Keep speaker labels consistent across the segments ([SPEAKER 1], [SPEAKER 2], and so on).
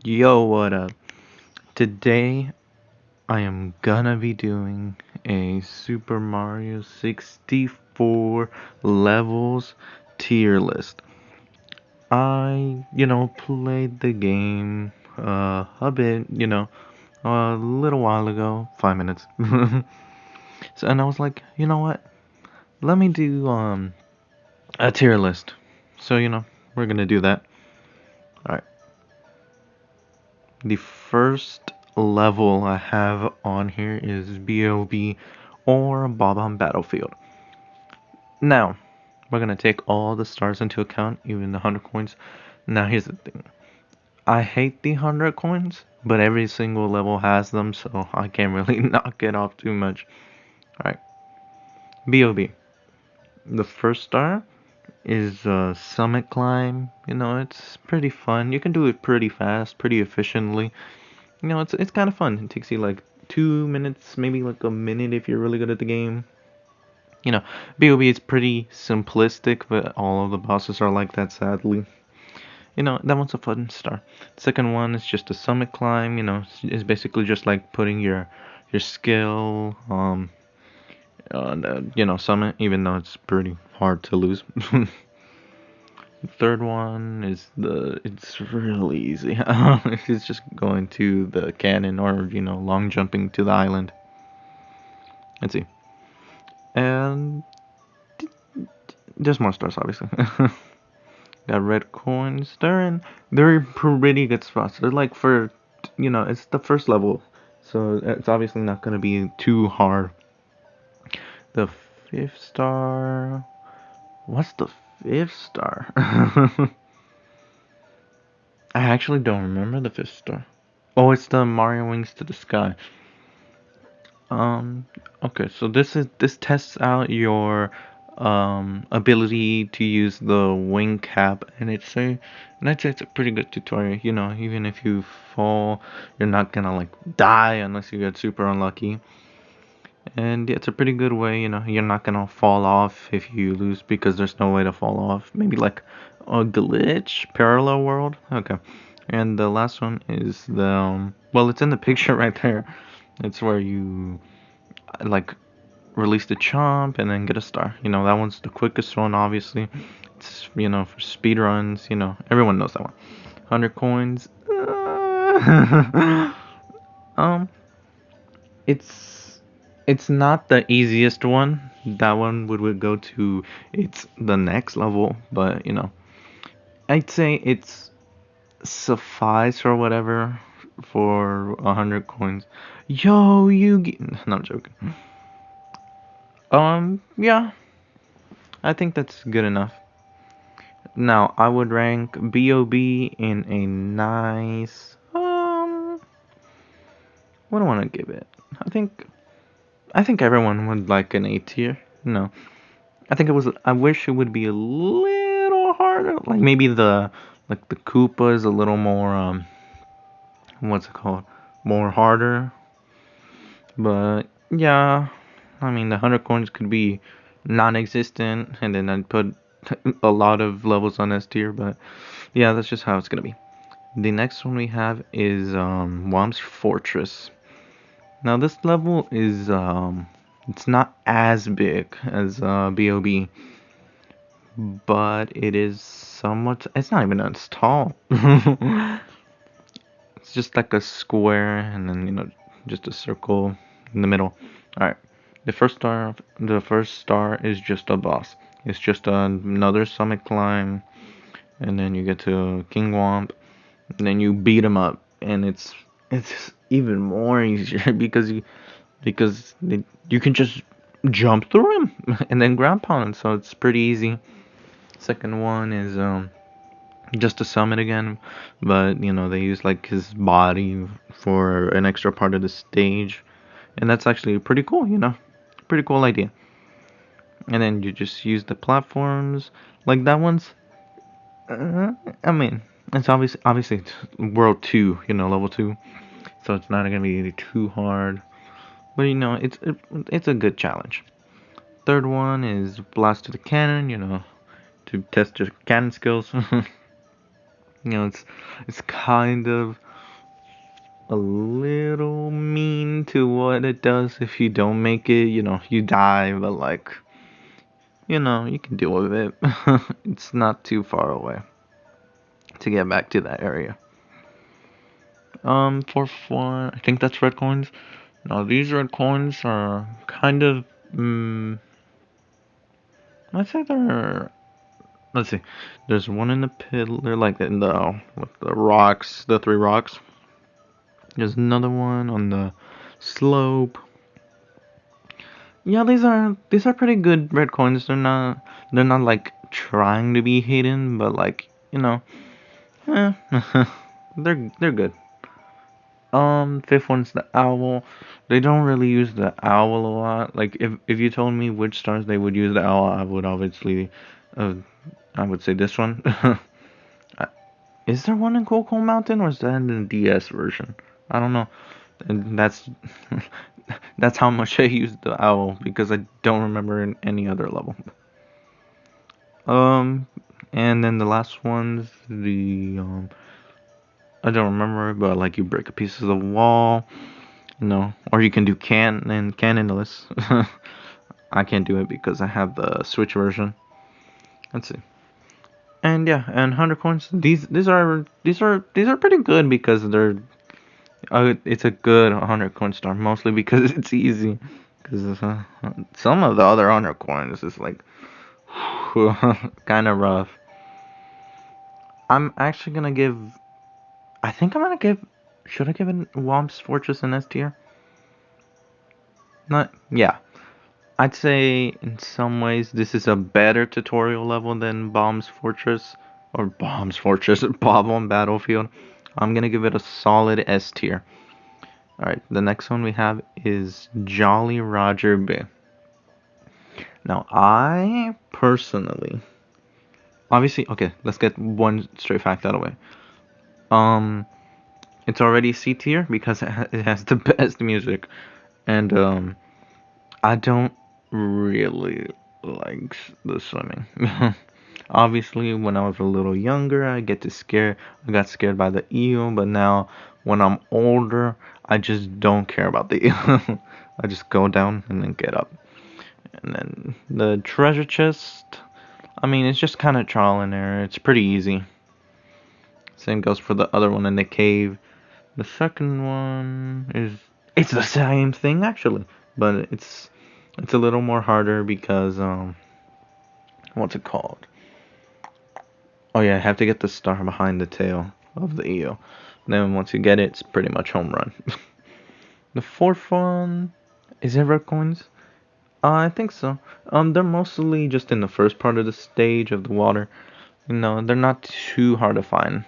[SPEAKER 1] Yo, what up? Today I am gonna be doing a Super Mario 64 levels tier list. Played the game a bit, a little while ago, 5 minutes. And I was like, you know what? Let me do a tier list. So, we're gonna do that. Alright. The first level I have on here is Bob or Bob-Omb Battlefield. Now, we're gonna take all the stars into account, even the 100 coins. Now, here's the thing. I hate the 100 coins, but every single level has them, so I can't really knock it off too much. Alright, Bob. The first star is Summit Climb. It's pretty fun. You can do it pretty fast, pretty efficiently. It's kind of fun. It takes you like 2 minutes, maybe like a minute if you're really good at the game. You know, Bob is pretty simplistic, but all of the bosses are like that, sadly. That one's a fun star. Second one is just a summit climb. It's basically just like putting your skill on the summit, even though it's pretty hard to lose. Third one is it's really easy. It's just going to the cannon or long jumping to the island. Let's see. And there's more stars, obviously. Got red coins. They're pretty good spots. They're like it's the first level, so it's obviously not gonna be too hard. The fifth star. What's the fifth star? I actually don't remember the fifth star. Oh, it's the Mario Wings to the Sky. Um, okay, so this tests out your ability to use the wing cap, and I'd say it's a pretty good tutorial. Even if you fall, you're not gonna like die unless you get super unlucky. And yeah, it's a pretty good way. You're not gonna fall off if you lose because there's no way to fall off. Maybe like a glitch, parallel world. Okay. And the last one is well, it's in the picture right there. It's where you like release the chomp and then get a star. That one's the quickest one, obviously. It's for speed runs. Everyone knows that one. 100 coins. um, it's not the easiest one. That one would go to it's the next level, but I'd say it's suffice or whatever for 100 coins. Yo, no, I'm joking. Yeah, I think that's good enough. Now, I would rank Bob in a nice what do I want to give it? I think everyone would like an A tier. No. I wish it would be a little harder. Like maybe the Koopa is a little more what's it called? More harder. But yeah, I mean the 100 coins could be non-existent, and then I'd put a lot of levels on S tier. But yeah, that's just how it's gonna be. The next one we have is Whomp's Fortress. Now this level is it's not as big as Bob, but it is somewhat. It's not even as tall. It's just like a square, and then just a circle in the middle. All right. The first star is just a boss. It's just another summit climb, and then you get to King Whomp, and then you beat him up, and it's even more easier because you can just jump through him and then ground pound him, so it's pretty easy. Second one is just a summit again, but they use like his body for an extra part of the stage, and that's actually pretty cool. Pretty cool idea. And then you just use the platforms like that one's. I mean, it's obviously it's world two, level two, so it's not gonna be too hard. But it's a good challenge. Third one is blast to the cannon. To test your cannon skills. It's kind of a little mean to what it does if you don't make it. You die, but like, you can deal with it. It's not too far away to get back to that area. Fourth one, I think that's red coins. Now these red coins are kind of, I'd say they're, let's see, there's one in the pillar, like in with the rocks, the three rocks. There's another one on the slope. Yeah, these are pretty good red coins. They're not like trying to be hidden, but like, eh, they're good. Fifth one's the owl. They don't really use the owl a lot. Like if you told me which stars they would use the owl, I would obviously, uh, I would say this one. Is there one in Coco Mountain or is that in the DS version? I don't know. And that's how much I used the owl because I don't remember in any other level. Um, and then the last one's the I don't remember, but like you break a piece of the wall, or you can do cannonless. I can't do it because I have the Switch version. Let's see. And yeah, and 100 coins. These are pretty good because they're it's a good 100 coin star, mostly because it's easy. Because some of the other 100 coins is like kind of rough. I'm actually gonna give. I think I'm gonna give. Should I give it Whomp's Fortress an S tier? Not. Yeah. I'd say in some ways this is a better tutorial level than Bomb's Fortress or Bomb's Fortress, Bob-Omb Battlefield. I'm gonna give it a solid S tier. Alright, the next one we have is Jolly Roger Bay. Now, I personally, obviously, okay, let's get one straight fact out of the way. It's already C tier because it has the best music, and I don't really like the swimming. Obviously, when I was a little younger, I got scared by the eel, but now when I'm older, I just don't care about the eel. I just go down and then get up. And then the treasure chest, I mean, it's just kind of trial and error. It's pretty easy. Same goes for the other one in the cave. The second one it's the same thing actually, but it's a little more harder because what's it called? Oh yeah, I have to get the star behind the tail of the eel. Then once you get it, it's pretty much home run. The fourth one, is it red coins? I think so. They're mostly just in the first part of the stage of the water. They're not too hard to find.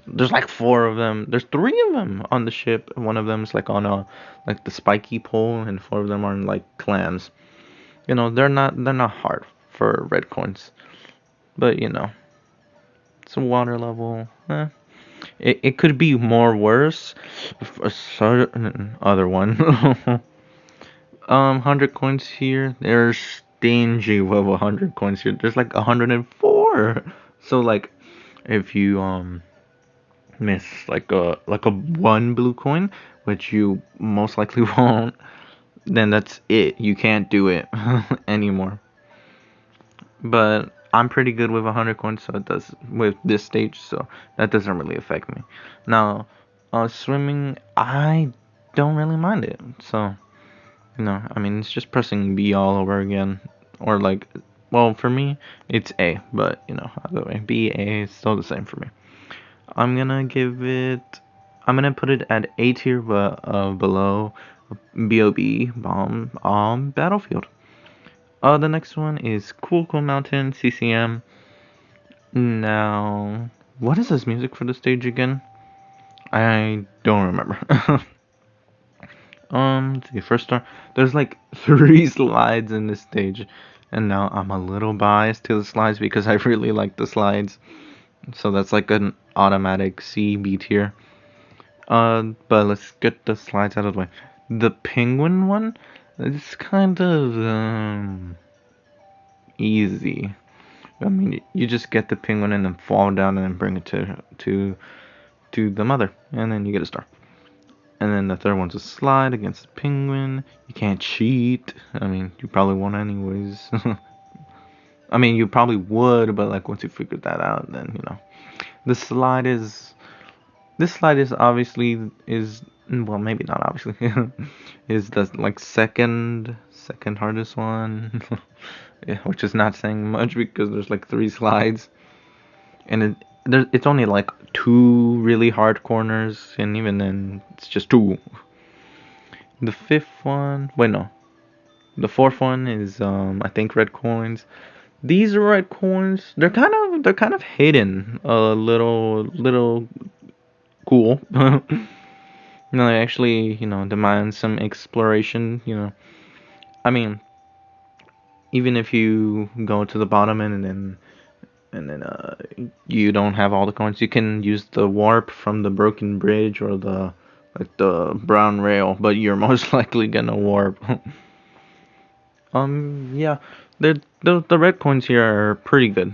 [SPEAKER 1] There's like four of them. There's three of them on the ship. One of them's like on like the spiky pole, and four of them are like clams. They're not hard for red coins, but it's a water level. It could be more worse. A certain other one. 100 coins here. There's stingy with 100 coins here. There's like 104. So like, if you miss like a one blue coin, which you most likely won't, then that's it. You can't do it anymore. But I'm pretty good with 100 coins, so it does with this stage, so that doesn't really affect me. Now, swimming, I don't really mind it. So, I mean, it's just pressing B all over again, or like, well, for me, it's A, but either way, B, A is still the same for me. I'm gonna put it at A tier, but below B.O.B. Bomb Battlefield. The next one is Cool Mountain CCM. Now, what is this music for the stage again? I don't remember. The first star. There's like 3 slides in this stage, and now I'm a little biased to the slides because I really like the slides. So that's like an automatic C B tier. But let's get the slides out of the way. The penguin one is kind of easy. I mean, you just get the penguin and then fall down and then bring it to the mother, and then you get a star. And then the third one's a slide against the penguin. You can't cheat. I mean, you probably won't anyways. I mean, you probably would, but like once you figured that out, then you know. The slide is this slide is obviously is well maybe not obviously is the like second hardest one. Yeah, which is not saying much because there's like three slides and it's only like two really hard corners and even then it's just two. The fifth one, wait no, the fourth one is I think red coins. These red coins, they're kind of hidden a little cool. They actually, demand some exploration, I mean, even if you go to the bottom and then you don't have all the coins, you can use the warp from the broken bridge or the brown rail, but you're most likely gonna warp. Yeah, the red coins here are pretty good.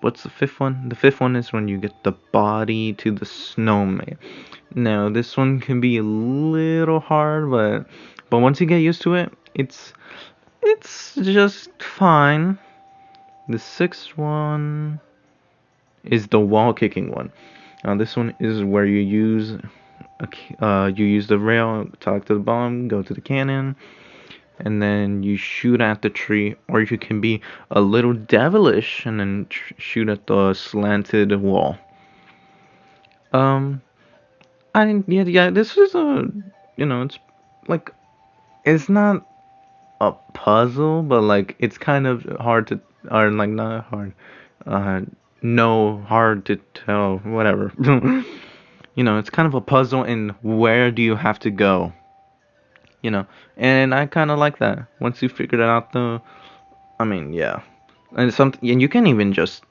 [SPEAKER 1] What's the fifth one? The fifth one is when you get the body to the snowman. Now this one can be a little hard, but once you get used to it, it's just fine. The sixth one is the wall kicking one. This one is where you use the rail, talk to the bomb, go to the cannon, and then you shoot at the tree, or you can be a little devilish and then shoot at the slanted wall. Um, yeah. This is it's like it's not a puzzle, but like it's kind of hard to, or like not hard, uh, no, hard to tell, whatever. It's kind of a puzzle in where do you have to go, and I kind of like that. Once you figured it out, though, I mean, yeah, and you can even just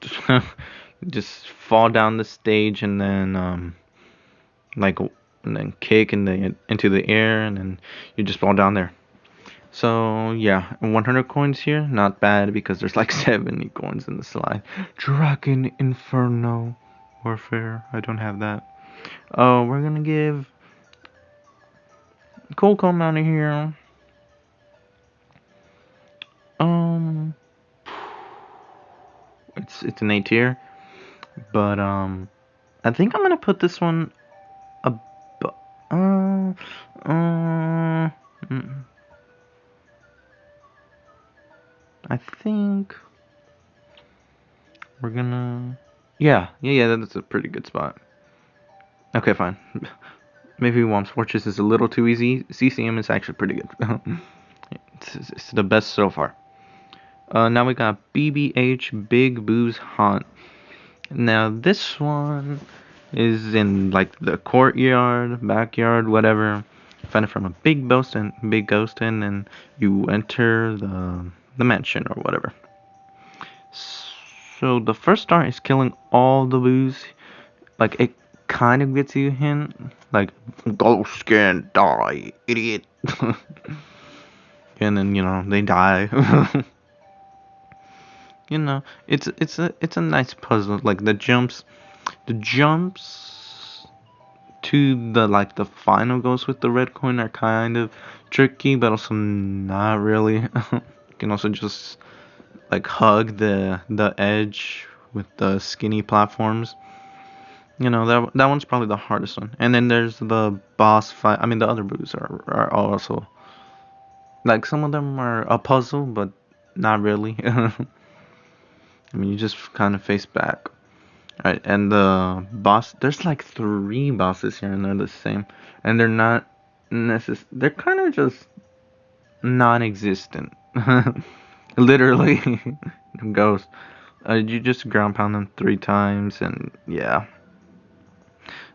[SPEAKER 1] just fall down the stage and then like and then kick into the air and then you just fall down there. So yeah, 100 coins here, not bad because there's like 70 coins in the slide. Dragon Inferno Warfare, I don't have that. Oh, we're gonna give Cool Comb out of here. Um, it's an A tier, but I think I'm gonna put this one ab- uh, uh, mm, I think we're gonna yeah, that's a pretty good spot. Okay, fine. Maybe Whomp's Fortress is a little too easy. CCM is actually pretty good. It's the best so far. Now we got BBH Big Boo's Haunt. Now this one is in like the courtyard, backyard, whatever. You find it from a big ghost in, and you enter the mansion or whatever. So the first star is killing all the boos. Like it kind of gets you a hint, like ghosts can die, idiot. And then they die. It's a nice puzzle. Like the jumps to the final ghost with the red coin are kind of tricky, but also not really. You can also just like hug the edge with the skinny platforms. That one's probably the hardest one. And then there's the boss fight. I mean, the other boos are also like some of them are a puzzle, but not really. I mean, you just kind of face back. Right, and the boss, there's like three bosses here, and they're the same, and they're not they're kind of just non-existent. Literally, ghost. You just ground pound them 3 times, and yeah,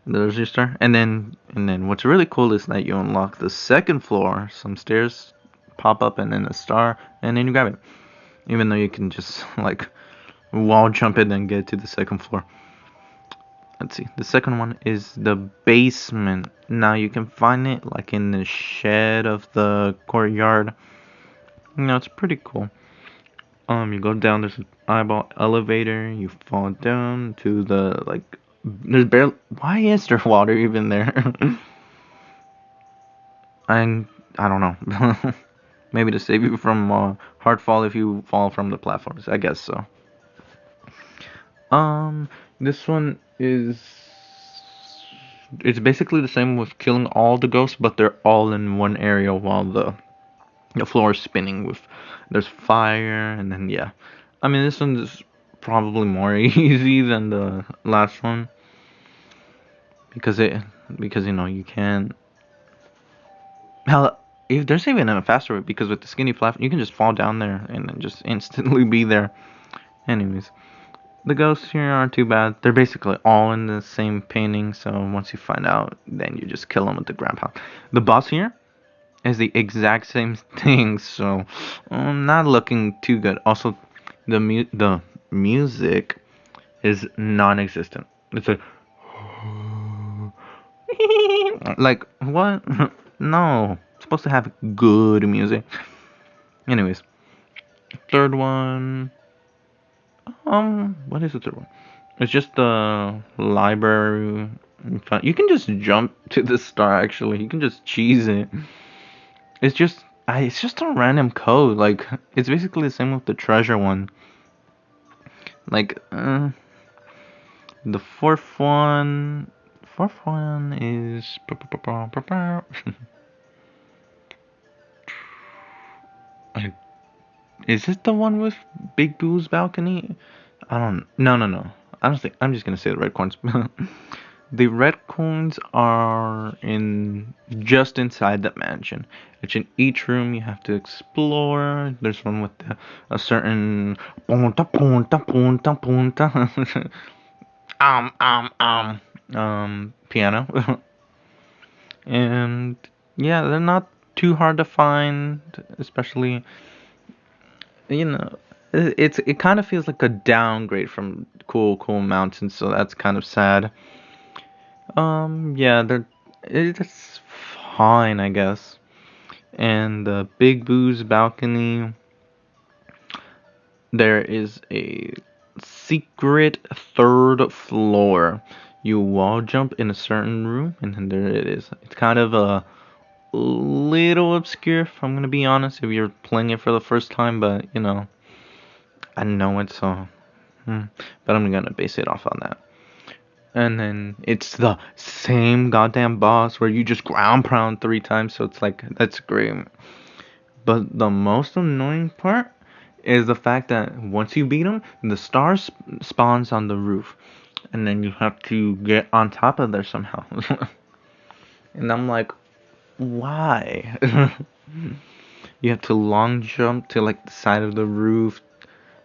[SPEAKER 1] there's your star. And then what's really cool is that you unlock the second floor. Some stairs pop up, and then a star, and then you grab it. Even though you can just like wall jump it and get to the second floor. Let's see. The second one is the basement. Now you can find it like in the shed of the courtyard. It's pretty cool. You go down. There's an eyeball elevator. You fall down to the like. There's barely. Why is there water even there? I don't know. Maybe to save you from hard fall if you fall from the platforms. I guess so. Um, this one is it's basically the same with killing all the ghosts, but they're all in one area while the floor is spinning with there's fire and then yeah. I mean this one is probably more easy than the last one because it because you know you can hell if there's even a faster way because with the skinny platform you can just fall down there and then just instantly be there. Anyways, the ghosts here aren't too bad. They're basically all in the same painting, so once you find out, then you just kill them with the grab pound. The boss here is the exact same thing, so not looking too good. Also, the music is non-existent. It's a like what? No, it's supposed to have good music. Anyways, third one. What is the third one? It's just the library. You can just jump to the star. Actually, you can just cheese it. It's just a random code. Like it's basically the same with the treasure one. Like the fourth one is. Is it the one with Big Boo's balcony? I don't. No, no, no. I don't think. I'm just gonna say the red coins. The red coins are in just inside that mansion. Which in each room you have to explore. There's one with a certain punta punta punta punta piano. And yeah, they're not too hard to find, especially you know it kind of feels like a downgrade from Cool Mountains, so that's kind of sad. Yeah, it's fine, I guess. And the Big Boo's balcony, there is a secret third floor. You wall jump in a certain room, and then there it is. It's kind of a little obscure, if I'm gonna be honest, if you're playing it for the first time, but you know, I know it, so. But I'm gonna base it off on that. And then it's the same goddamn boss where you just ground pound 3 times, so it's like, that's great. But the most annoying part is the fact that once you beat him, the star spawns on the roof. And then you have to get on top of there somehow. And I'm like, why? You have to long jump to like the side of the roof,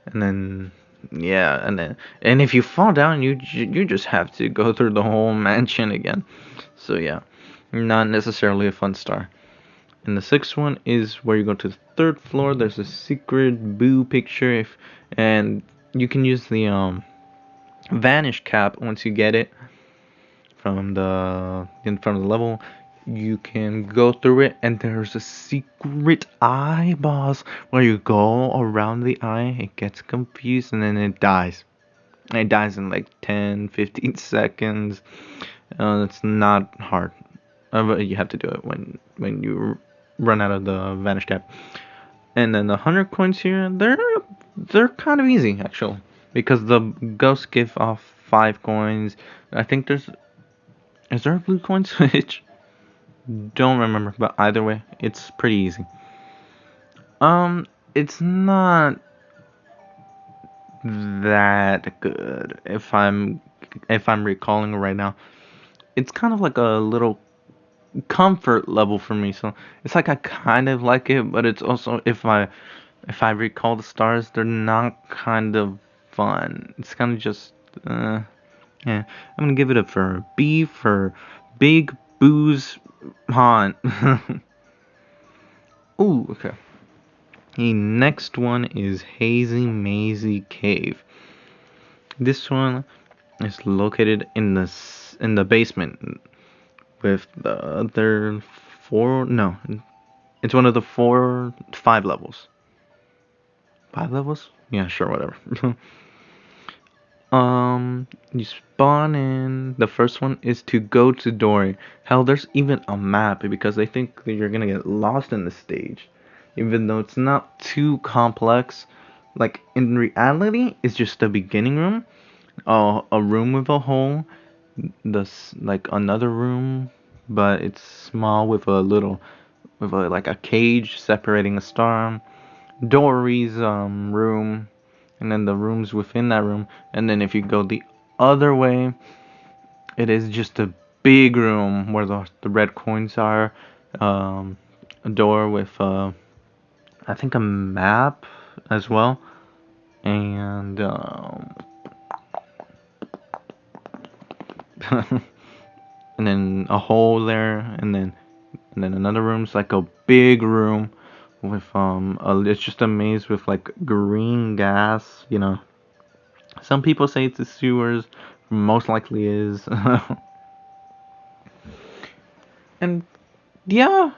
[SPEAKER 1] and then yeah, and if you fall down, you just have to go through the whole mansion again. So yeah, not necessarily a fun star. And the sixth one is where you go to the third floor. There's a secret boo picture, and you can use the vanish cap once you get it from the level. You can go through it, and there's a secret eye boss where you go around the eye, it gets confused, and then it dies. It dies in like 10, 15 seconds. It's not hard. But you have to do it when you run out of the vanish cap. And then the 100 coins here, they're kind of easy actually, because the ghosts give off 5 coins. I think is there a blue coin switch? Don't remember, but either way, it's pretty easy. It's not that good if I'm recalling right now. It's kind of like a little comfort level for me, so it's like I kind of like it, but it's also if I recall the stars, they're not kind of fun. It's kind of just yeah. I'm gonna give it a for B for Big Boo's Haunt. Ooh, okay. The next one is Hazy Mazy Cave. This one is located in the basement with the other four. No, it's one of the 5 levels. 5 levels? Yeah, sure, whatever. You spawn in. The first one is to go to Dory. Hell, there's even a map because they think that you're gonna get lost in the stage, even though it's not too complex. Like in reality, it's just a beginning room, a room with a hole, this like another room, but it's small with a little, with a like a cage separating a star. Dory's room, and then the rooms within that room. And then if you go the other way, it is just a big room where the red coins are. A door with I think a map as well, and and then a hole there, and then another room's like a big room with it's just a maze with like green gas, you know. Some people say it's the sewers, most likely is. And yeah.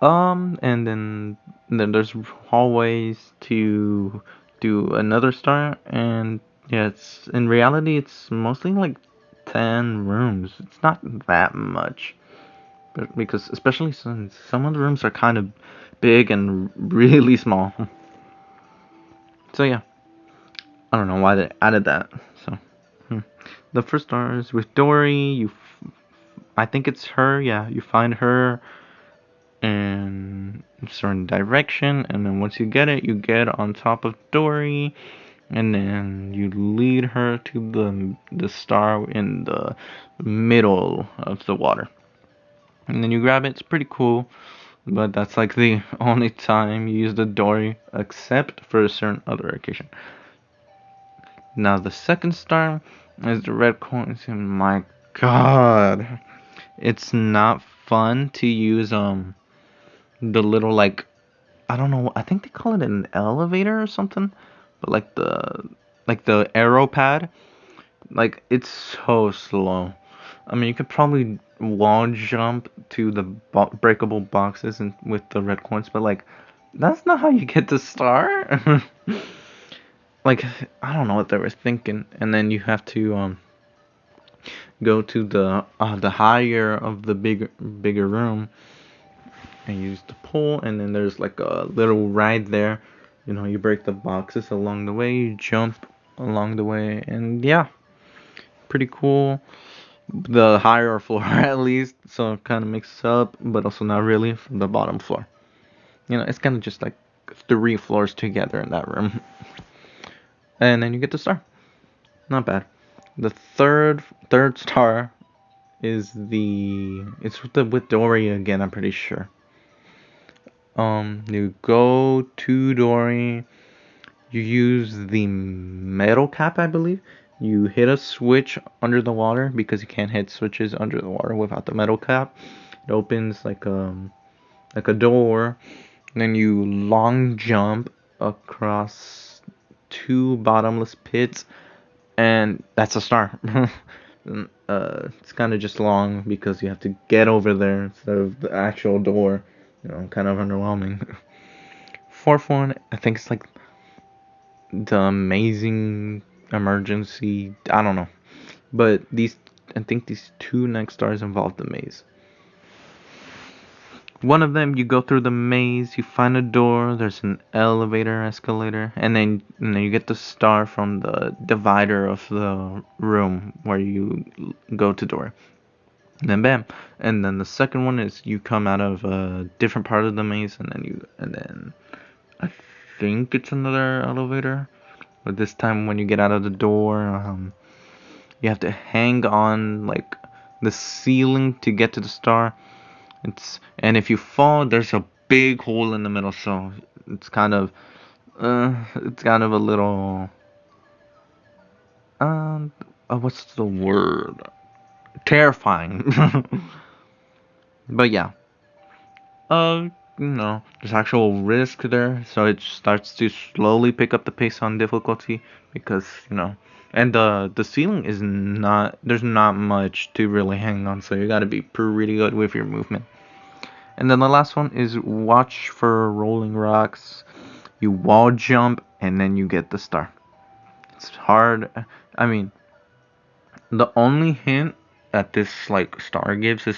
[SPEAKER 1] And then there's hallways to do another star, and yeah, it's in reality it's mostly like 10 rooms. It's not that much. But because especially since some of the rooms are kind of big and really small. So yeah, I don't know why they added that. So the first star is with Dory. I think it's her. Yeah, you find her in a certain direction, and then once you get it, you get on top of Dory, and then you lead her to the star in the middle of the water, and then you grab it. It's pretty cool, but that's like the only time you use the Dory, except for a certain other occasion. Now the second star is the red coins, and my God, it's not fun to use the little like, I don't know, I think they call it an elevator or something, but like the arrow pad, like it's so slow. I mean, you could probably wall jump to the breakable boxes and with the red coins, but like that's not how you get the star. Like I don't know what they were thinking, and then you have to go to the higher of the bigger room and use the pole, and then there's like a little ride there. You know, you break the boxes along the way, you jump along the way, and yeah, pretty cool. The higher floor at least, so it kind of mixes up, but also not really from the bottom floor. You know, it's kind of just like 3 floors together in that room, and then you get the star. Not bad. The third star is it's with Dory again. I'm pretty sure. You go to Dory. You use the metal cap, I believe. You hit a switch under the water because you can't hit switches under the water without the metal cap. It opens like a door. And then you long jump across 2 bottomless pits, and that's a star. It's kind of just long because you have to get over there instead of the actual door. You know, kind of underwhelming. Fourth one, I think it's like the amazing emergency. I don't know, but I think these 2 next stars involve the maze. One of them, you go through the maze, you find a door, there's an elevator, escalator, and then you get the star from the divider of the room where you go to door. And then bam. And then the second one is you come out of a different part of the maze, and then I think it's another elevator. But this time when you get out of the door, you have to hang on like the ceiling to get to the star. And if you fall, there's a big hole in the middle, so it's kind of a little what's the word? Terrifying. But yeah, uh, there's actual risk there, so it starts to slowly pick up the pace on difficulty because and the ceiling is not there's not much to really hang on, so you got to be pretty good with your movement. And then the last one is watch for rolling rocks. You wall jump and then you get the star. It's hard. I mean, the only hint that this like star gives is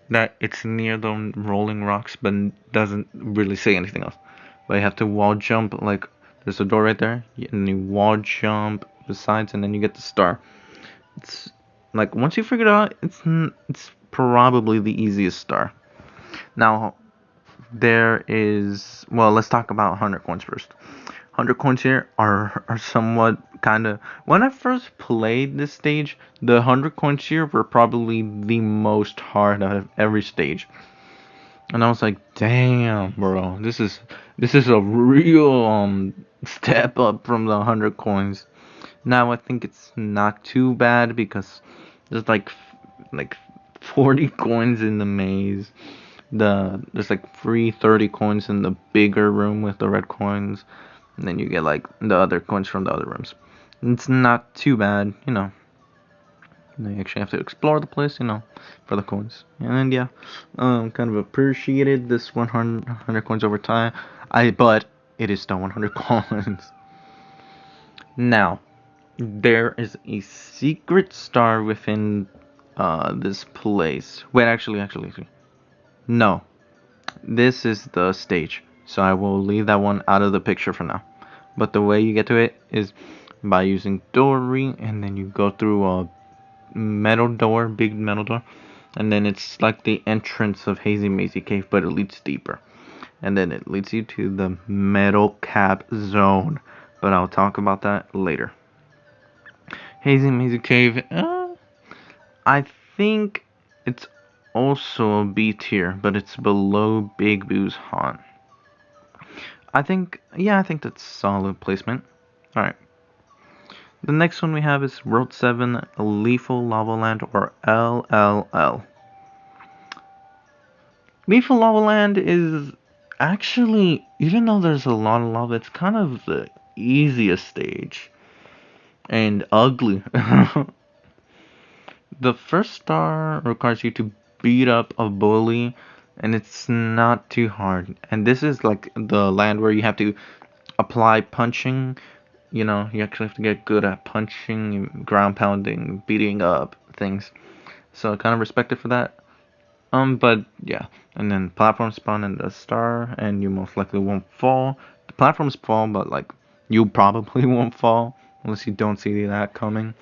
[SPEAKER 1] that it's near the rolling rocks, but doesn't really say anything else. But you have to wall jump, like there's a door right there, and you wall jump besides, and then you get the star. It's like once you figure it out, it's probably the easiest star. Now there is, well, let's talk about 100 coins first. 100 coins here are somewhat kind of, when I first played this stage, the 100 coins here were probably the most hard out of every stage. And I was like, damn, bro, this is a real step up from the 100 coins. Now I think it's not too bad because there's like 40 coins in the maze. There's like free 30 coins in the bigger room with the red coins, and then you get like the other coins from the other rooms. It's not too bad, you know. You actually have to explore the place, you know, for the coins. And yeah, kind of appreciated this 100 coins over time. But it is still 100 coins. Now, there is a secret star within this place. Wait, actually, no. This is the stage, so I will leave that one out of the picture for now. But the way you get to it is by using doorway, and then you go through a metal door, big metal door, and then it's like the entrance of Hazy Mazy Cave, but it leads deeper. And then it leads you to the metal cap zone, but I'll talk about that later. Hazy Mazy Cave, I think it's also a B tier, but it's below Big Boo's Haunt. I think that's solid placement. Alright. The next one we have is World 7 Lethal Lava Land, or LLL. Lethal Lava Land is actually, even though there's a lot of lava, it's kind of the easiest stage. And ugly. The first star requires you to beat up a bully, and it's not too hard. And this is like the land where you have to apply punching. You know, you actually have to get good at punching, ground pounding, beating up things. So I kind of respect it for that. But yeah, and then platforms spawn in the star, and you most likely won't fall. The platforms fall, but like you probably won't fall unless you don't see that coming.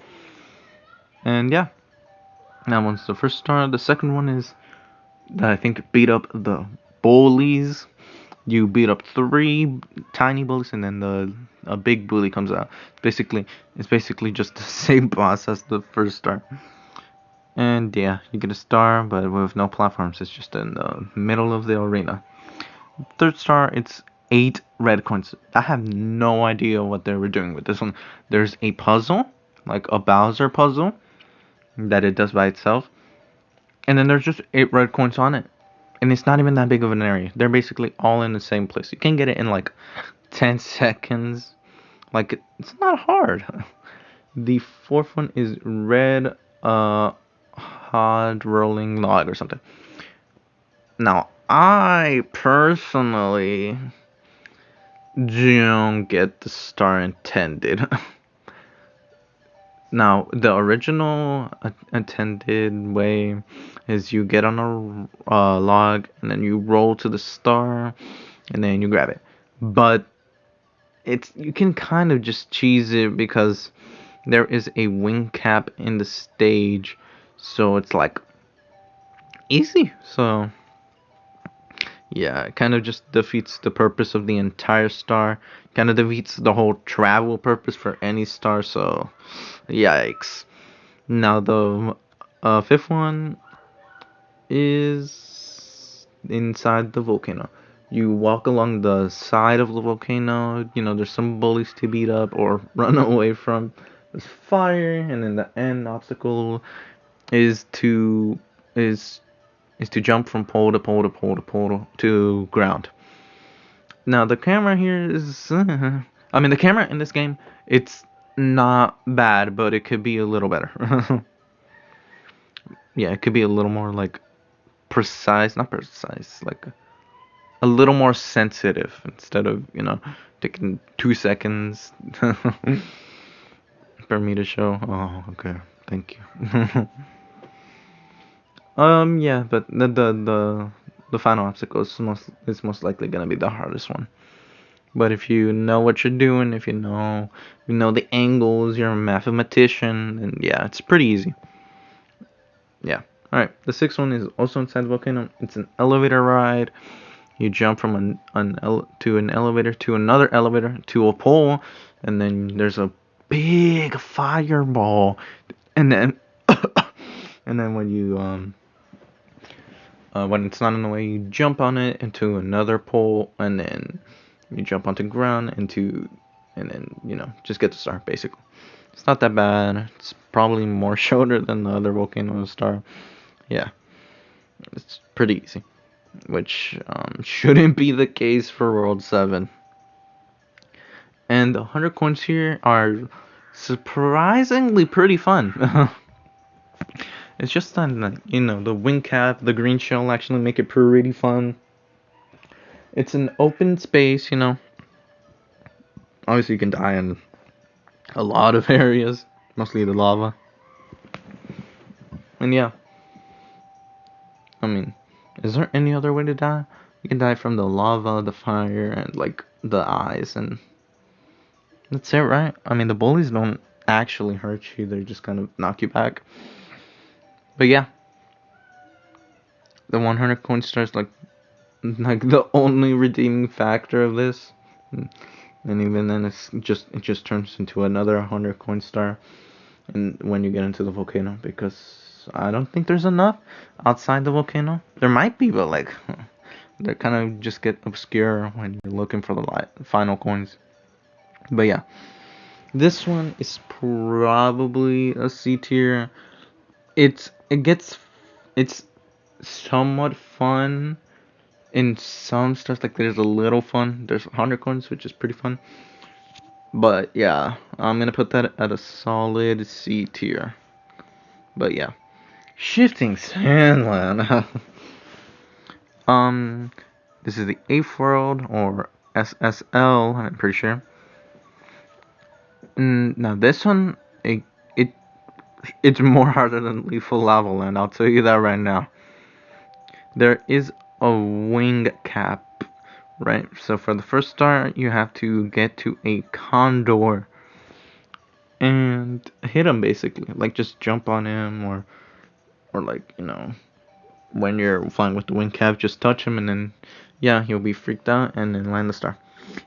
[SPEAKER 1] And yeah, that one's the first star. The second one is that I think beat up the bullies. You beat up 3 tiny bullies, and then a big bully comes out. It's basically just the same boss as the first star. And yeah, you get a star, but with no platforms. It's just in the middle of the arena. Third star, it's 8 red coins. I have no idea what they were doing with this one. There's a puzzle, like a Bowser puzzle, that it does by itself. And then there's just 8 red coins on it. And it's not even that big of an area. They're basically all in the same place. You can get it in like 10 seconds. Like, it's not hard. The fourth one is red hard rolling log or something. Now, I personally don't get the star intended. Now, the original intended way is you get on a log, and then you roll to the star, and then you grab it. But you can kind of just cheese it because there is a wing cap in the stage, so it's like easy. So yeah, it kind of just defeats the purpose of the entire star. Kind of defeats the whole travel purpose for any star. So yikes. Now the fifth one is inside the volcano. You walk along the side of the volcano. You know, there's some bullies to beat up or run away from. There's fire, and then the end obstacle is to jump from pole to pole to pole to pole to ground. Now the camera here is, I mean, the camera in this game, it's not bad, but it could be a little better. Yeah, it could be a little more like precise, not precise, like a little more sensitive instead of, taking 2 seconds for me to show. Oh, okay. Thank you. Yeah, but the final obstacle is most likely gonna be the hardest one. But if you know what you're doing, if you know the angles, you're a mathematician, and yeah, it's pretty easy. Yeah. All right. The sixth one is also inside the volcano. It's an elevator ride. You jump from to an elevator to another elevator to a pole, and then there's a big fireball, and then and then when it's not in the way, you jump on it into another pole, and then you jump onto ground and then just get the star basically. It's not that bad. It's probably more shorter than the other volcano star. Yeah, it's pretty easy, which shouldn't be the case for World 7. And the 100 coins here are surprisingly pretty fun. It's just that, the wing cap, the green shell actually make it pretty fun. It's an open space, Obviously, you can die in a lot of areas, mostly the lava. And yeah, I mean, is there any other way to die? You can die from the lava, the fire, and like the eyes, and that's it, right? I mean, the bullies don't actually hurt you; they just kind of knock you back. But yeah, the 100 coin star is like the only redeeming factor of this, and even then, it just turns into another 100 coin star, and when you get into the volcano, because I don't think there's enough outside the volcano. There might be, but like they kind of just get obscure when you're looking for the final coins. But yeah, this one is probably a C tier. It's somewhat fun in some stuff. Like there's a little fun. There's 100 coins, which is pretty fun. But yeah, I'm gonna put that at a solid C tier. But yeah, shifting Sandland. This is the 8th world, or SSL, I'm pretty sure. Now this one, it's more harder than Lethal Lava Land, I'll tell you that right now. There is a wing cap, right? So for the first star, you have to get to a condor and hit him basically. Like just jump on him, or like, when you're flying with the wing cap, just touch him, and then yeah, he'll be freaked out and then land the star.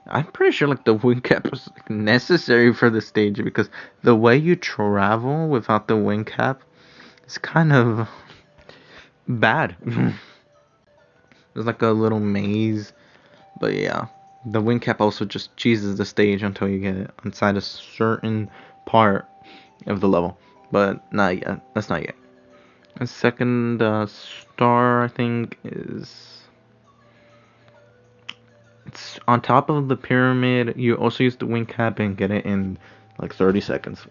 [SPEAKER 1] I'm pretty sure like the wing cap is like, necessary for this stage, because the way you travel without the wing cap is kind of bad. There's like a little maze, but yeah, the wing cap also just cheeses the stage until you get inside a certain part of the level. But not yet. That's not yet. The second star, I think, it's on top of the pyramid. You also use the wing cap and get it in like 30 seconds.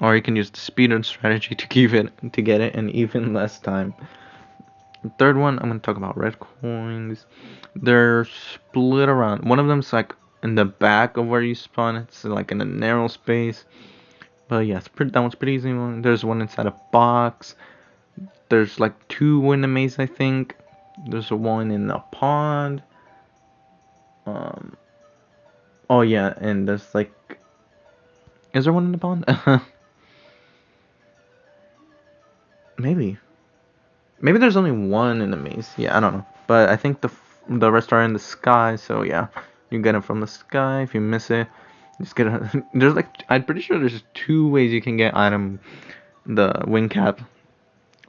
[SPEAKER 1] Or you can use the speed and strategy to get it in even less time. The third one, I'm gonna talk about red coins. They're split around. One of them's like in the back of where you spawn. It's like in a narrow space. But yeah, that one's pretty easy. There's one inside a box. There's like 2 in the maze, I think. There's one in a pond. Oh yeah, and there's like, is there one in the pond? Maybe there's only one in the maze. Yeah, I don't know, but I think the rest are in the sky. So yeah, you get it from the sky. If you miss it, just get it. There's like, I'm pretty sure there's 2 ways you can get the wing cap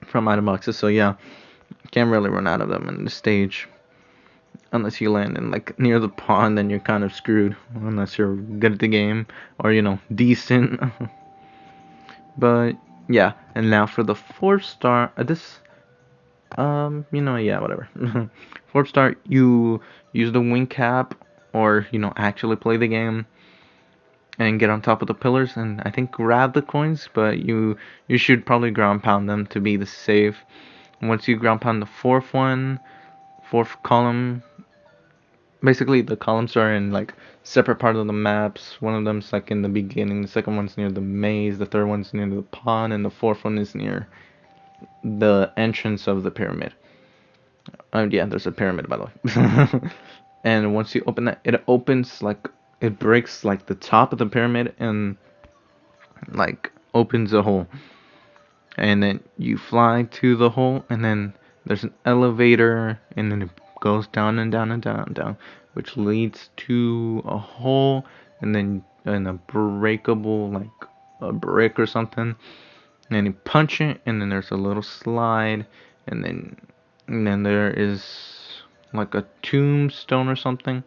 [SPEAKER 1] from item boxes. So yeah, can't really run out of them in the stage. Unless you land in like near the pond, then you're kind of screwed. Unless you're good at the game, or decent. But yeah, and now for the 4th star. Yeah, whatever. 4th star, you use the wing cap, or actually play the game and get on top of the pillars, and I think grab the coins. But you should probably ground pound them to be the safe. Once you ground pound the 4th one, Fourth column, basically the columns are in like separate part of the maps. One of them's like in the beginning, the second one's near the maze, the third one's near the pond, and the fourth one is near the entrance of the pyramid. Yeah, there's a pyramid, by the way. And once you open that, it opens like it breaks like the top of the pyramid and like opens a hole. And then you fly to the hole, and then there's an elevator, and then it goes down and down and down and down, which leads to a hole, and then a breakable like a brick or something. And you punch it, and then there's a little slide, and then there is like a tombstone or something,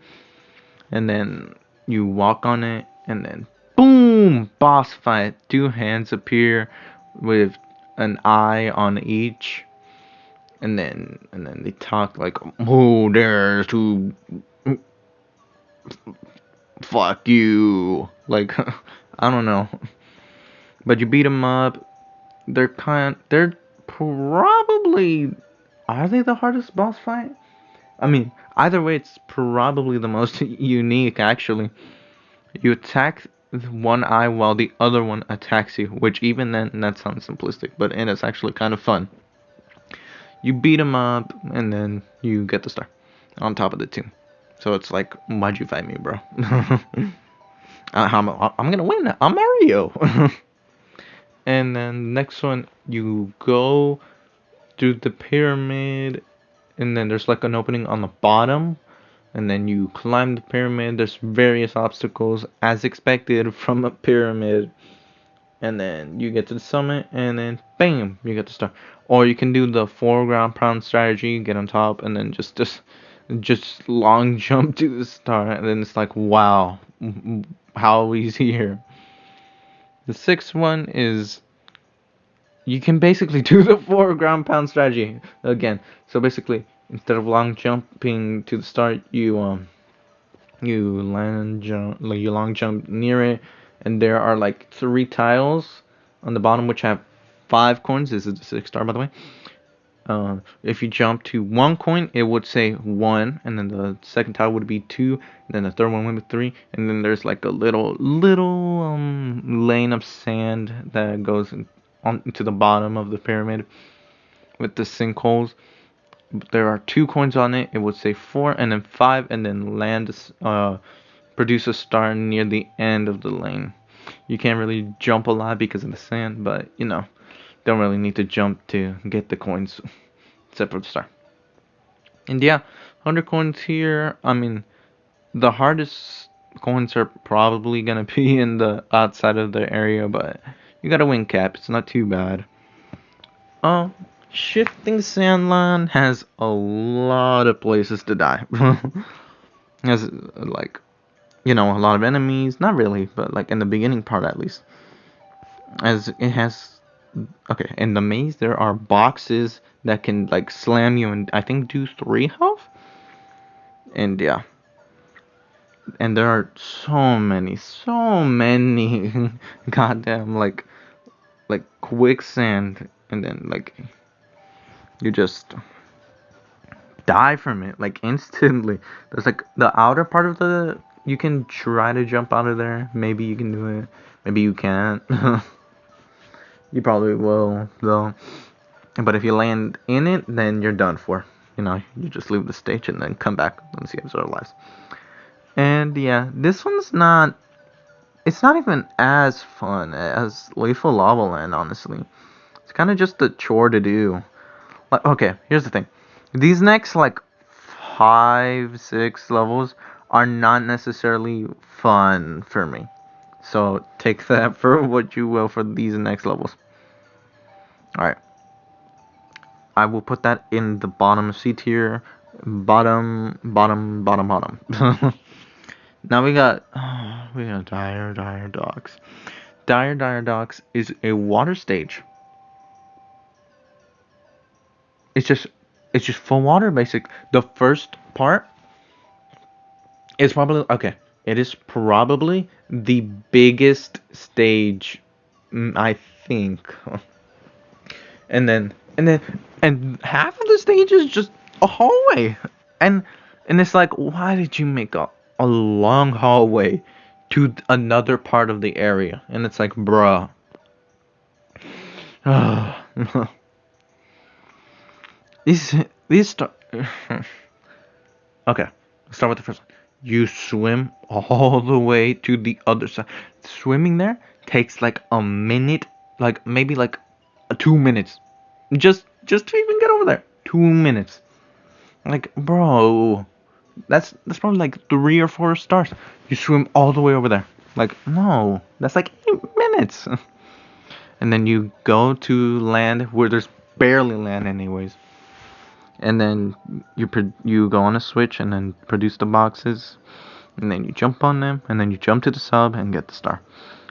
[SPEAKER 1] and then you walk on it, and then boom, boss fight. Two hands appear with an eye on each, and then they talk like, "Who dares to fuck you?" Like, I don't know, but you beat them up. They're probably, are they the hardest boss fight? I mean, either way, it's probably the most unique, actually. You attack one eye while the other one attacks you, which even then, that sounds simplistic, but it's actually kind of fun. You beat him up, and then you get the star on top of the tomb. So it's like, why'd you fight me, bro? I'm gonna win. I'm Mario. And then next one, you go through the pyramid, and then there's like an opening on the bottom, and then you climb the pyramid. There's various obstacles as expected from a pyramid, and then you get to the summit, and then bam, you get the star. Or you can do the foreground pound strategy, get on top, and then just long jump to the star, and then it's like, wow, how easy here. The sixth one is you can basically do the foreground pound strategy again. So basically, instead of long jumping to the start, you long jump near it, and there are like 3 tiles on the bottom which have 5 coins. This is the 6th star, by the way. If you jump to 1 coin, it would say 1, and then the second tile would be 2, and then the third one would be 3, and then there's like a little lane of sand that goes into the bottom of the pyramid with the sinkholes. There are 2 coins on it. It would say 4, and then 5, and then produce a star near the end of the lane. You can't really jump a lot because of the sand, but don't really need to jump to get the coins, except for the star. And yeah, 100 coins here. I mean, the hardest coins are probably gonna be in the outside of the area, but you got a win cap. It's not too bad. Shifting Sandland has a lot of places to die. Has like, a lot of enemies. Not really, but like in the beginning part at least. As it has, okay, in the maze there are boxes that can like slam you and I think do 3 health. And yeah. And there are so many goddamn like quicksand, and then like you just die from it like instantly. There's like the outer part of you can try to jump out of there. Maybe you can do it. Maybe you can't. You probably will though. But if you land in it, then you're done for. You just leave the stage and then come back and see if it's lives. And yeah, this one's not. It's not even as fun as Lethal Lava Land, honestly. It's kind of just a chore to do. Like, okay, here's the thing. These next, like, 5, 6 levels are not necessarily fun for me. So, take that for what you will for these next levels. Alright. I will put that in the bottom C tier. Bottom. Now we got Dire Docks. Dire Docks is a water stage. It's just full water, basic. The first part is probably okay. It is probably the biggest stage, I think. And half of the stage is just a hallway, and it's like, why did you make a long hallway to another part of the area? And it's like, bruh. these these st- Okay, let's start with the first one. You swim all the way to the other side. Swimming there takes like a minute, like maybe like 2 minutes, just to even get over there. 2 minutes. Like, bro, that's probably like 3 or 4 stars. You swim all the way over there. Like, no, that's like 8 minutes. And then you go to land where there's barely land anyways. And then you go on a switch and then produce the boxes, and then you jump on them, and then you jump to the sub and get the star,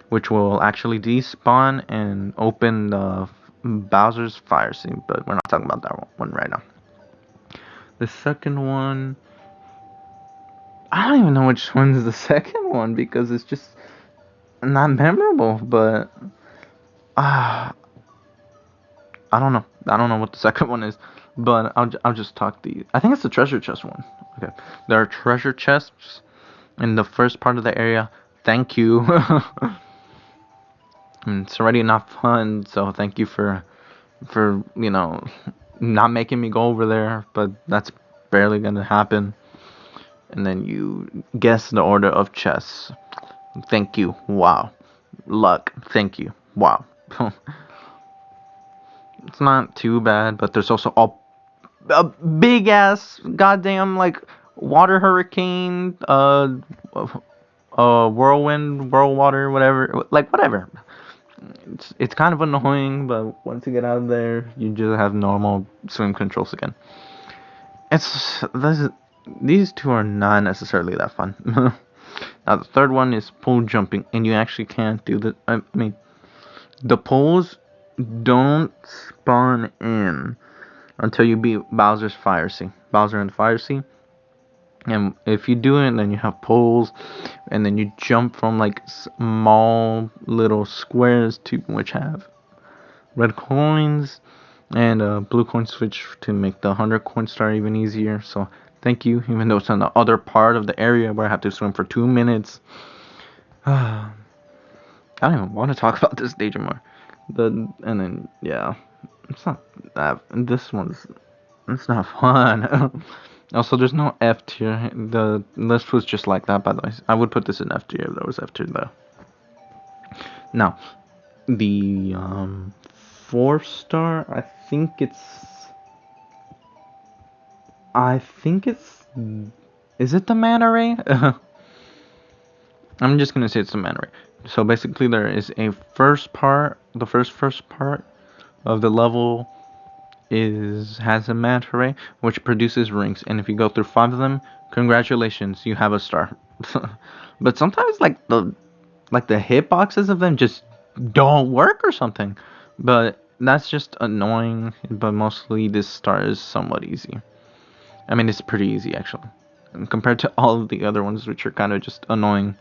[SPEAKER 1] which will actually despawn and open the Bowser's Fire Scene. But we're not talking about that one right now. The second one, I don't even know which one is the second one because it's just not memorable. But I don't know. I don't know what the second one is, but I'll just talk the. I think it's the treasure chest one. Okay, there are treasure chests in the first part of the area. Thank you. It's already not fun, so thank you for not making me go over there. But that's barely gonna happen. And then you guess the order of chests. Thank you. Wow. Luck. Thank you. Wow. It's not too bad, but there's also a big ass goddamn like water hurricane, whirlwind, whirl water, whatever, like whatever. It's kind of annoying, but once you get out of there, you just have normal swim controls again. These two are not necessarily that fun. Now the third one is pole jumping, and you actually can't do the. I mean, the poles don't spawn in until you beat Bowser's Fire Sea. Bowser and the Fire Sea. And if you do it, then you have poles, and then you jump from like small little squares to which have red coins and a blue coin switch to make the 100 coin star even easier. So thank you, even though it's on the other part of the area where I have to swim for 2 minutes. I don't even want to talk about this stage anymore. And then yeah, it's not that. This one's it's not fun. Also, there's no F tier. The list was just like that, by the way. I would put this in F tier if there was F tier though. Now, the 4-star. I think it's. Is it the manta ray? I'm just gonna say it's the manta ray. So basically, there is a first part. The first part of the level has a manta ray which produces rings, and if you go through 5 of them, congratulations, you have a star. But sometimes like the hitboxes of them just don't work or something. But that's just annoying. But mostly this star is somewhat easy. I mean, it's pretty easy actually, and compared to all of the other ones which are kind of just annoying.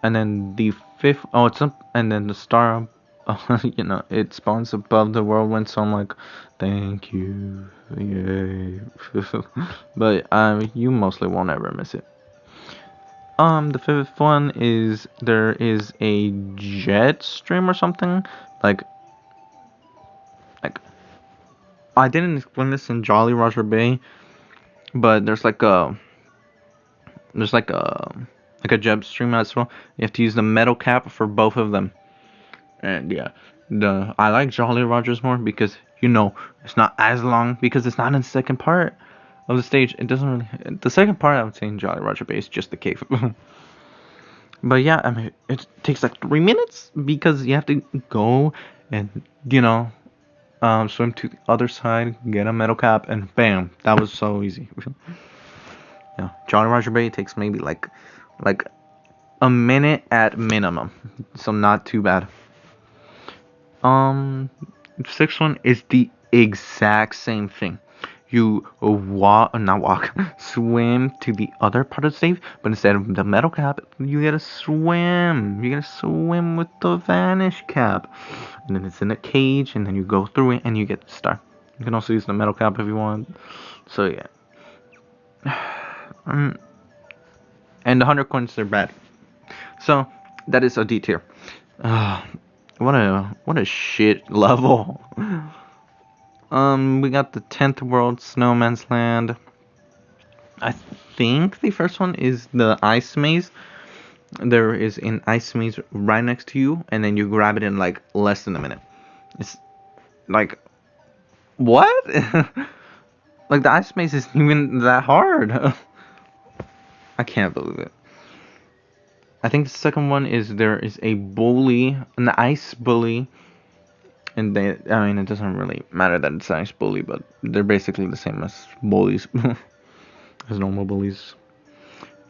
[SPEAKER 1] And then the fifth, it's up, and then the star, it spawns above the whirlwind. So I'm like, thank you, yay. But you mostly won't ever miss it. The fifth one is there is a jet stream or something like I didn't explain this in Jolly Roger Bay, but there's like a jet stream as well. You have to use the metal cap for both of them. And yeah, I like Jolly Rogers more because it's not as long because it's not in the second part of the stage. It doesn't really. The second part I would say in Jolly Roger Bay is just the cave. But yeah, I mean it takes like 3 minutes because you have to go and swim to the other side, get a metal cap, and bam, that was so easy. Yeah, Jolly Roger Bay takes maybe like a minute at minimum, so not too bad. The sixth one is the exact same thing. You swim to the other part of the stage, but instead of the metal cap, you gotta swim. You gotta swim with the vanish cap, and then it's in a cage, and then you go through it, and you get the star. You can also use the metal cap if you want. So yeah. And the 100 coins, they're bad. So that is a D tier. Uh, what a shit level. We got the 10th world, Snowman's Land. I think the first one is the ice maze. There is an ice maze right next to you, and then you grab it in like less than a minute. It's like, what? Like the ice maze isn't even that hard. I can't believe it. I think the second one is there is a bully, an ice bully, and I mean, it doesn't really matter that it's an ice bully, but they're basically the same as bullies, as normal bullies.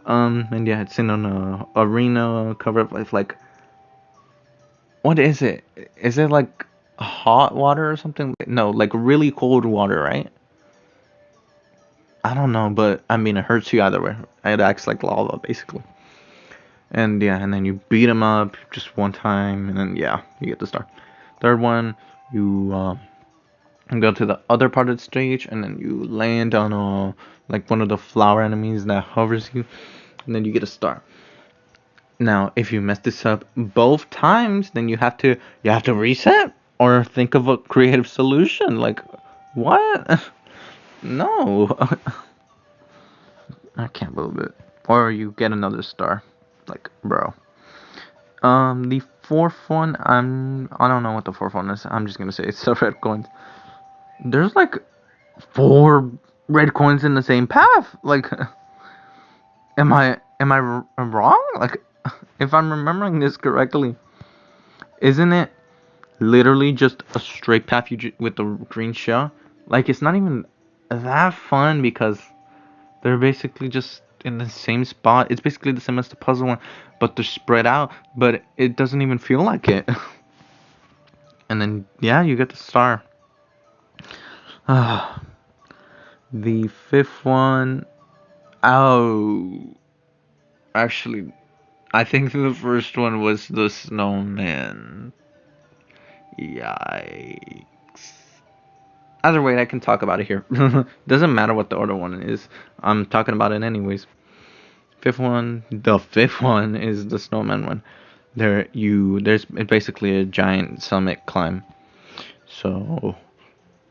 [SPEAKER 1] And yeah, it's in an arena covered with like, what is it? Is it like hot water or something? No, like really cold water, right? I don't know, but I mean, it hurts you either way. It acts like lava, basically. And yeah, and then you beat him up just one time, and then yeah, you get the star. Third one, you go to the other part of the stage, and then you land on like one of the flower enemies that hovers you, and then you get a star. Now, if you mess this up both times, then you have to reset or think of a creative solution. Like, what? No, I can't believe it. Or you get another star. Like, bro. The fourth one, I don't know what the fourth one is. I'm just gonna say it's the red coins. There's like 4 red coins in the same path. Like, am I wrong? Like, if I'm remembering this correctly, isn't it literally just a straight path with the green shell? Like, it's not even that fun because they're basically just in the same spot. It's basically the same as the puzzle one, but they're spread out. But it doesn't even feel like it. And then yeah, you get the star. The fifth one, oh, actually, I think the first one was the Snowman. Yikes. Either way, I can talk about it here. Doesn't matter what the order one is. I'm talking about it anyways. The fifth one is the Snowman one. There's basically a giant summit climb. So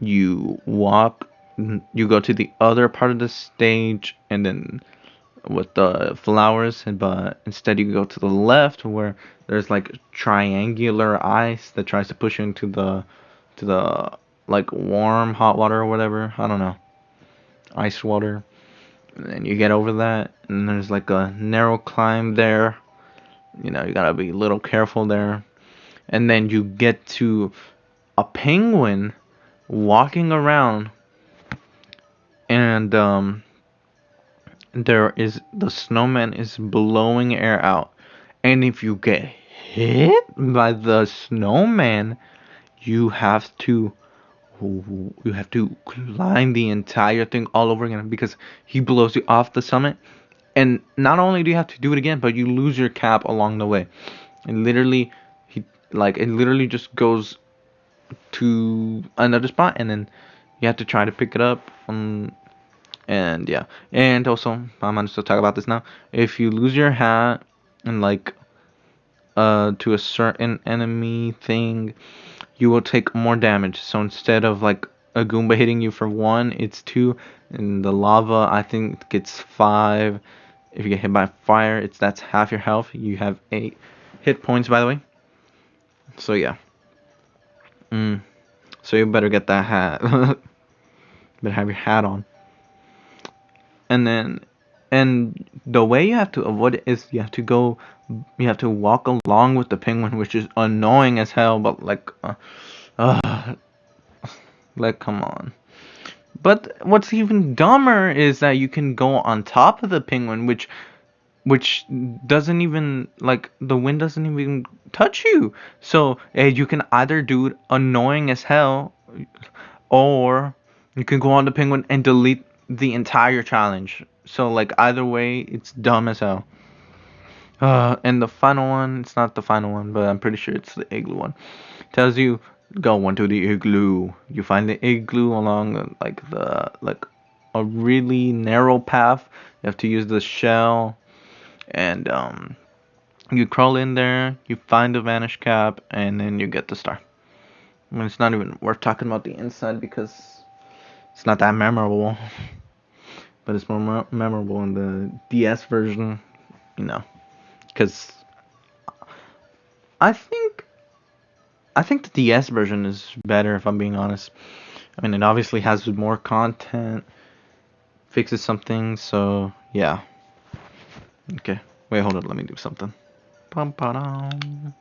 [SPEAKER 1] you walk, you go to the other part of the stage, and then with the flowers, but instead you go to the left where there's like triangular ice that tries to push you into the like warm hot water or whatever. I don't know, ice water. And then you get over that, and there's like a narrow climb there. You know, you gotta be a little careful there. And then you get to a penguin walking around, and the snowman is blowing air out, and if you get hit by the snowman, you have to climb the entire thing all over again because he blows you off the summit. And not only do you have to do it again, but you lose your cap along the way. And literally, it literally just goes to another spot, and then you have to try to pick it up. And yeah, and also I'm gonna still talk about this now. If you lose your hat and like to a certain enemy thing, you will take more damage. So instead of like a Goomba hitting you for 1, it's 2. And the lava, I think, gets 5. If you get hit by fire, that's half your health. You have 8 hit points, by the way. So yeah. So you better get that hat. Better have your hat on. And the way you have to avoid it is you have to walk along with the penguin, which is annoying as hell, but like come on. But what's even dumber is that you can go on top of the penguin, which doesn't even, like, the wind doesn't even touch you. So you can either do it annoying as hell, or you can go on the penguin and delete the entire challenge. So like either way, it's dumb as hell. And the final one, it's not the final one, but I'm pretty sure it's the igloo one. Tells you go into the igloo. You find the igloo along like a really narrow path. You have to use the shell, and you crawl in there. You find the vanish cap, and then you get the star. I mean, it's not even worth talking about the inside because it's not that memorable. But it's more memorable in the DS version, you know, because I think I think the DS version is better if I'm being honest. I mean, it obviously has more content, fixes some things, so yeah. Okay, wait, hold on, let me do something. Pum, pa-dum.